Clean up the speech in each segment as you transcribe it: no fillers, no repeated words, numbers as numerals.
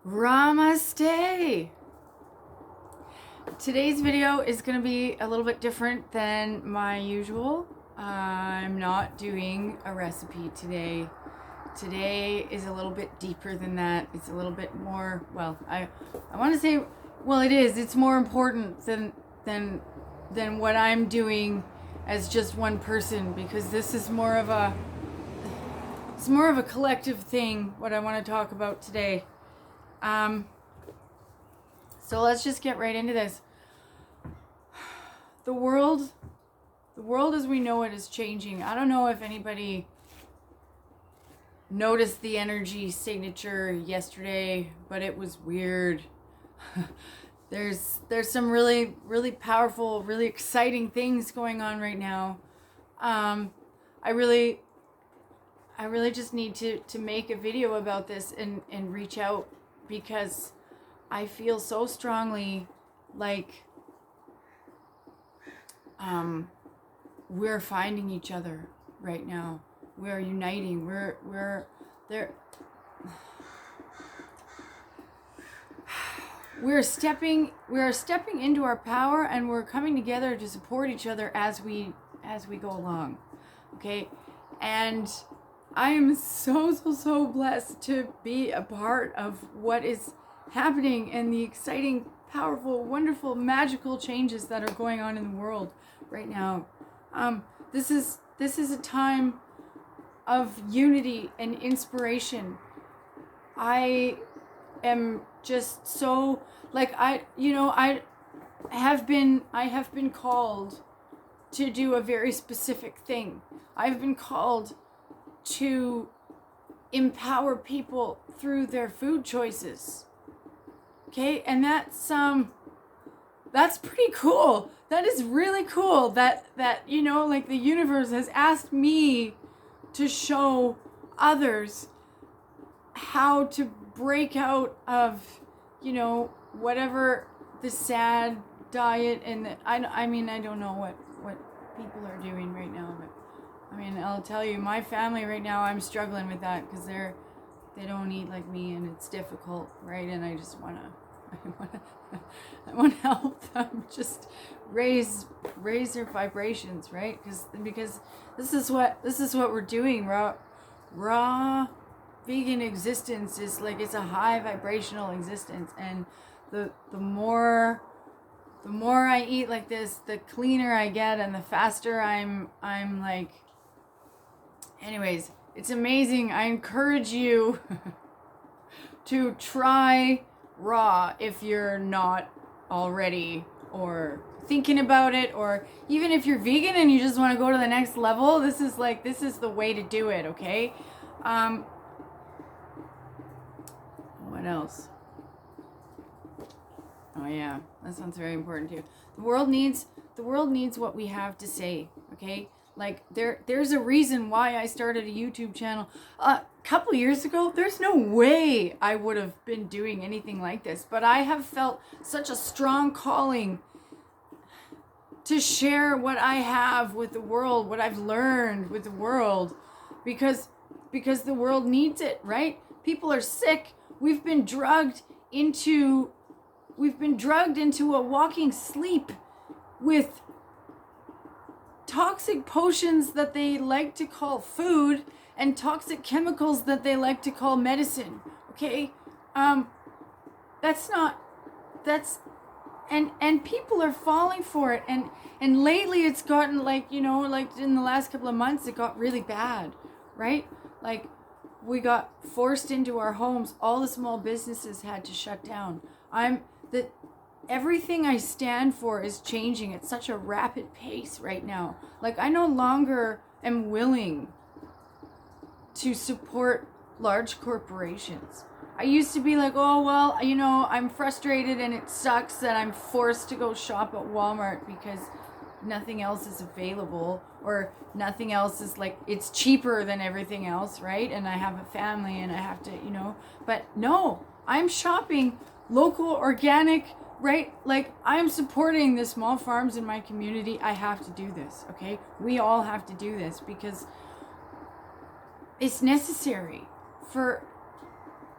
Namaste! Today's video is going to be a little bit different than my usual. I'm not doing a recipe today. Today is a little bit deeper than that. It's a little bit more, well, I want to say, well, it is. It's more important than what I'm doing as just one person, because this is more of a collective thing, what I want to talk about today. So let's just get right into this. The world as we know it is changing. I don't know if anybody noticed the energy signature yesterday, but it was weird. There's some really, really powerful, really exciting things going on right now. I really just need to make a video about this and reach out, because I feel so strongly like we're finding each other right now. We're uniting. We're there. We're stepping into our power, and we're coming together to support each other as we go along. Okay? And I am so blessed to be a part of what is happening and the exciting, powerful, wonderful, magical changes that are going on in the world right now. This is a time of unity and inspiration. I am just so I have been called to do a very specific thing. I've been called to empower people through their food choices. Okay, and that's pretty cool. That is really cool that the universe has asked me to show others how to break out of whatever the sad diet, and I don't know what people are doing right now, but I'll tell you, my family right now, I'm struggling with that, because they don't eat like me, and it's difficult, right? And I just want to help them just raise their vibrations, right? Because this is what we're doing. Raw vegan existence is it's a high vibrational existence, and the more I eat like this, the cleaner I get, and the faster I'm like. Anyways, it's amazing. I encourage you to try raw if you're not already, or thinking about it, or even if you're vegan and you just want to go to the next level. This is the way to do it. Okay. What else? Oh yeah, that sounds very important too. The world needs what we have to say. Okay. There's a reason why I started a YouTube channel a couple years ago. There's no way I would have been doing anything like this, but I have felt such a strong calling to share what I have with the world, what I've learned with the world, because the world needs it, right? People are sick. We've been drugged into a walking sleep with toxic potions that they like to call food, and toxic chemicals that they like to call medicine. Okay? And people are falling for it, and lately it's gotten in the last couple of months it got really bad, right? We got forced into our homes. All the small businesses had to shut down. Everything I stand for is changing at such a rapid pace right now. I no longer am willing to support large corporations. I used to be I'm frustrated and it sucks that I'm forced to go shop at Walmart because nothing else is available, or nothing else is it's cheaper than everything else, right? And I have a family and I have to, but no, I'm shopping local, organic, right? I'm supporting the small farms in my community. I have to do this, okay? We all have to do this, because it's necessary for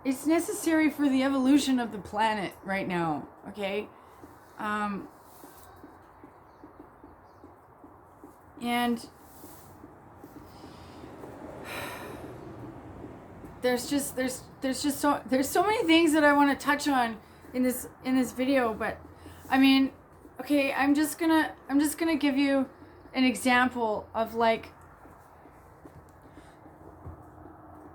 it's necessary for the evolution of the planet right now, okay? And there's so many things that I want to touch on in this video, but I mean, okay, I'm just gonna give you an example of like,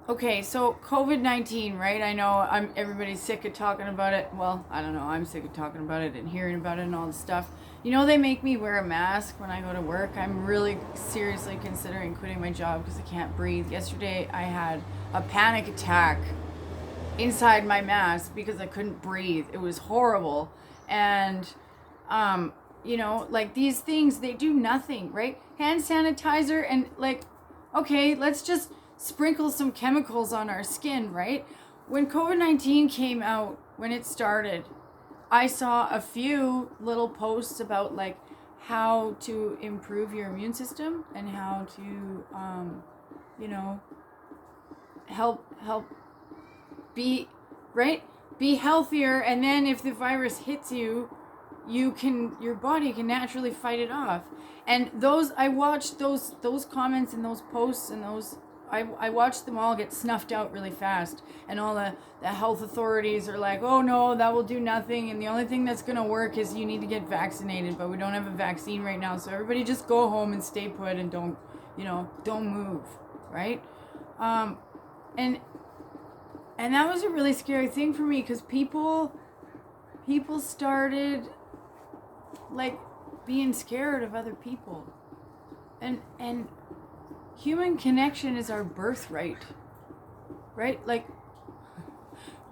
okay, so COVID-19, right? I know everybody's sick of talking about it. Well, I don't know, I'm sick of talking about it and hearing about it and all this stuff. You know, they make me wear a mask when I go to work. I'm really seriously considering quitting my job because I can't breathe. Yesterday I had a panic attack inside my mask because I couldn't breathe. It was horrible. And you know, like these things, they do nothing, right? Hand sanitizer and like, okay, let's just sprinkle some chemicals on our skin, right? When COVID-19 came out, when it started, I saw a few little posts about like how to improve your immune system and how to, you know, help be, right? Be healthier. And then if the virus hits you, your body can naturally fight it off. And I watched those comments and those posts and those, I watched them all get snuffed out really fast. And all the health authorities are like, oh no, that will do nothing. And the only thing that's going to work is you need to get vaccinated. But we don't have a vaccine right now. So everybody just go home and stay put and don't move, right? And that was a really scary thing for me because people started like being scared of other people. And human connection is our birthright, right? Like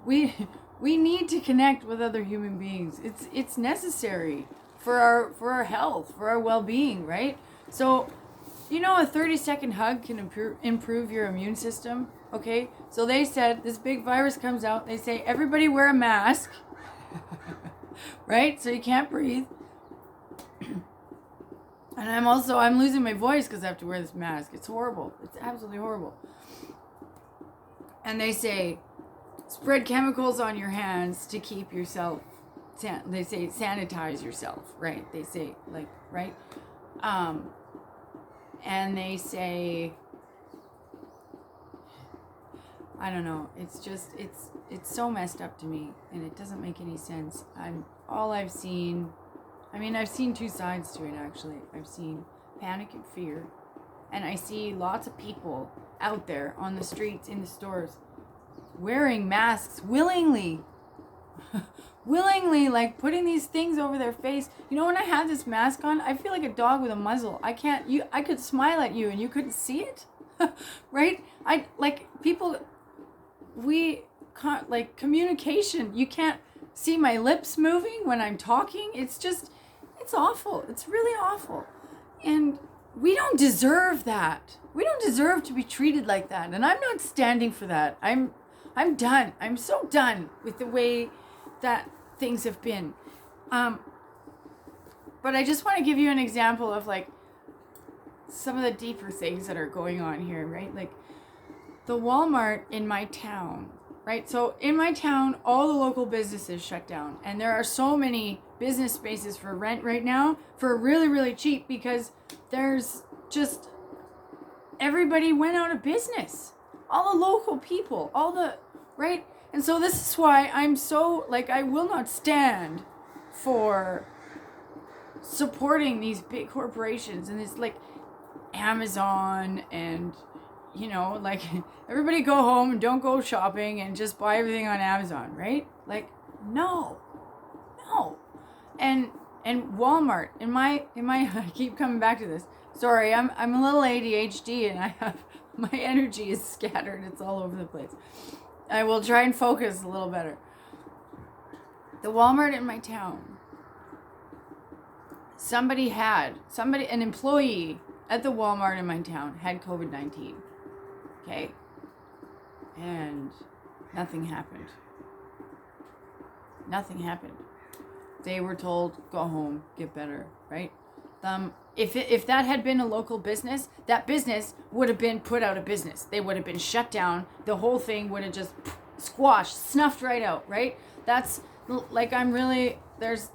we need to connect with other human beings. It's necessary for our health, for our well-being, right? So, you know, a 30-second hug can improve your immune system, okay? So they said this big virus comes out, they say everybody wear a mask, right? So you can't breathe. And I'm losing my voice because I have to wear this mask. It's horrible. It's absolutely horrible. And they say, spread chemicals on your hands to keep yourself, they say sanitize yourself, right? They say, like, right? And they say, I don't know. It's just, it's so messed up to me. And it doesn't make any sense. I've seen two sides to it, actually. I've seen panic and fear. And I see lots of people out there on the streets, in the stores, wearing masks willingly. Willingly, like putting these things over their face. You know, when I have this mask on, I feel like a dog with a muzzle. I could smile at you and you couldn't see it. Right? Communication. You can't see my lips moving when I'm talking. It's awful. It's really awful. And we don't deserve that. We don't deserve to be treated like that. And I'm not standing for that. I'm done. I'm so done with the way that things have been. But I just want to give you an example of like some of the deeper things that are going on here, right? Like the Walmart in my town, right? So in my town, all the local businesses shut down. And there are so many business spaces for rent right now for really, really cheap because there's just, everybody went out of business. All the local people, right? And so this is why I'm so, like, I will not stand for supporting these big corporations and it's like Amazon and, you know, like everybody go home and don't go shopping and just buy everything on Amazon, right? Like, no. And Walmart, in my I keep coming back to this. Sorry, I'm a little ADHD and my energy is scattered. It's all over the place. I will try and focus a little better. The Walmart in my town, an employee at the Walmart in my town had COVID-19. Okay? And nothing happened. They were told, go home, get better, right? If that had been a local business, that business would have been put out of business. They would have been shut down. The whole thing would have just squashed, snuffed right out, right? That's like, I'm really, there's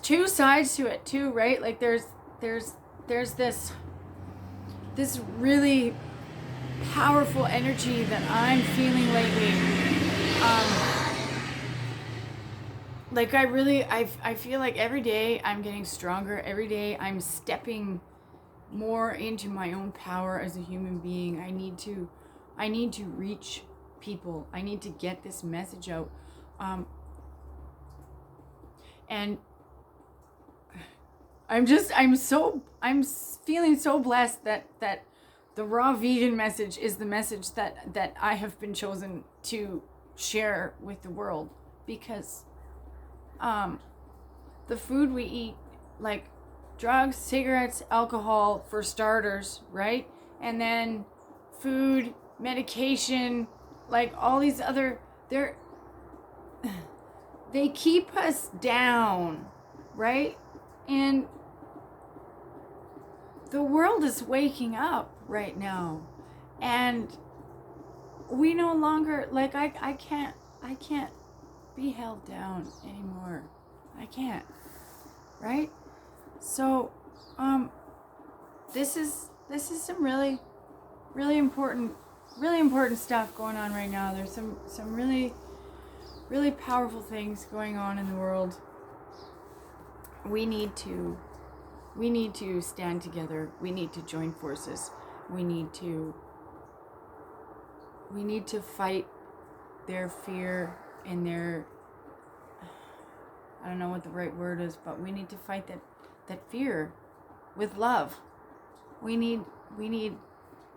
two sides to it too, right? Like there's this really powerful energy that I'm feeling lately. Like I feel like every day I'm getting stronger. Every day I'm stepping more into my own power as a human being. I need to reach people. I need to get this message out. And I'm feeling so blessed that the raw vegan message is the message that I have been chosen to share with the world, because the food we eat, like drugs, cigarettes, alcohol for starters, right? And then food, medication, like all these other, they keep us down, right? And the world is waking up right now, and we no longer, like, I can't be held down anymore. I can't, right? So this is some really important stuff going on right now. There's some really powerful things going on in the world. We need to stand together. We need to join forces. We need to fight their fear and their, I don't know what the right word is, but we need to fight that fear with love. We need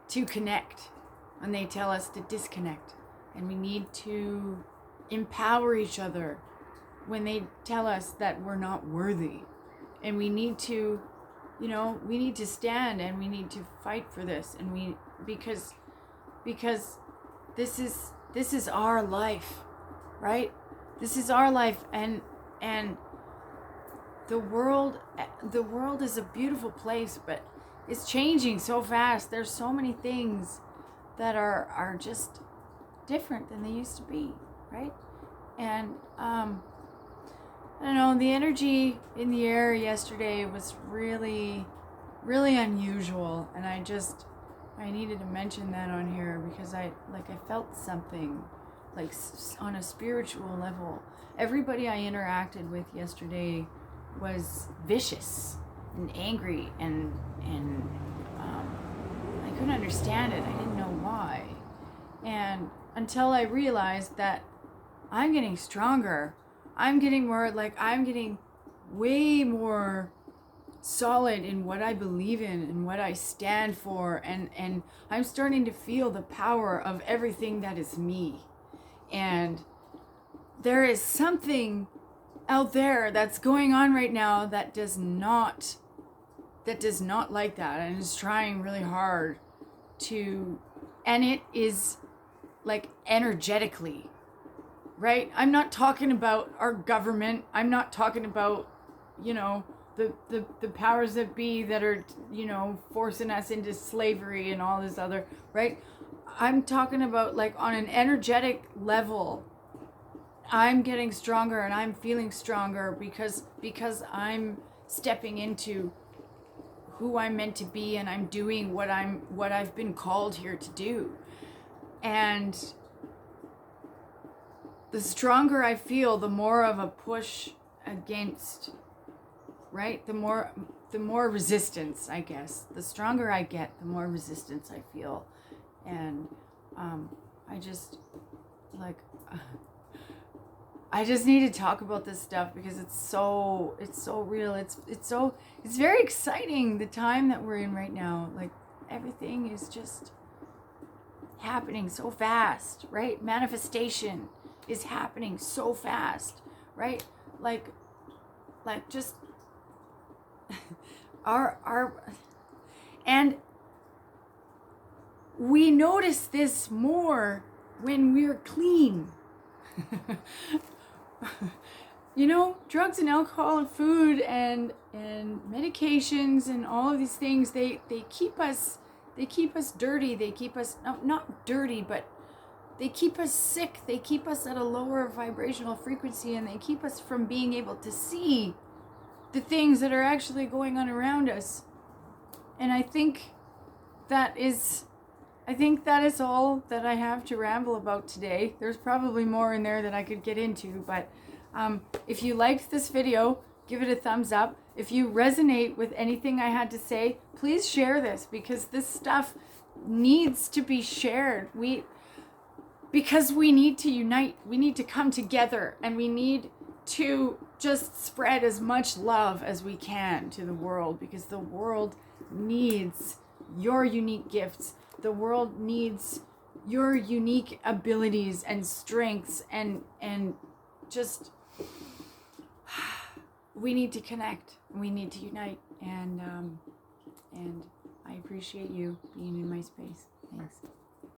to connect when they tell us to disconnect, and we need to empower each other when they tell us that we're not worthy. And we need to, stand, and we need to fight for this, and because this is our life, right? This is our life, and the world is a beautiful place, but it's changing so fast. There's so many things that are just different than they used to be, right? And I don't know, the energy in the air yesterday was really unusual, and I needed to mention that on here, because I felt something, like on a spiritual level. Everybody I interacted with yesterday was vicious and angry, and I couldn't understand it. I didn't know why. And until I realized that I'm getting stronger. I'm getting way more solid in what I believe in and what I stand for, and I'm starting to feel the power of everything that is me. And there is something out there that's going on right now that does not like that, and is trying really hard to, and it is like energetically, right? I'm not talking about our government. I'm not talking about, the powers that be that are, forcing us into slavery and all this other, right? I'm talking about, like, on an energetic level, I'm getting stronger, and I'm feeling stronger because I'm stepping into who I'm meant to be, and I'm doing what I've been called here to do. And the stronger I feel, the more of a push against, right? The more resistance, I guess. The stronger I get, the more resistance I feel. And I just need to talk about this stuff, because it's so real. It's very exciting, the time that we're in right now. Like, everything is just happening so fast, right? Manifestation is happening so fast, right? Like just our and we notice this more when we're clean. Drugs and alcohol and food and medications and all of these things, they keep us They keep us dirty. They keep us, no, not dirty, but they keep us sick. They keep us at a lower vibrational frequency, and they keep us from being able to see the things that are actually going on around us. And I think that is all that I have to ramble about today. There's probably more in there that I could get into, but if you liked this video, give it a thumbs up. If you resonate with anything I had to say, please share this, because this stuff needs to be shared. Because we need to unite, we need to come together, and we need to just spread as much love as we can to the world, because the world needs your unique gifts. The world needs your unique abilities and strengths, and just we need to connect. We need to unite, and I appreciate you being in my space. Thanks.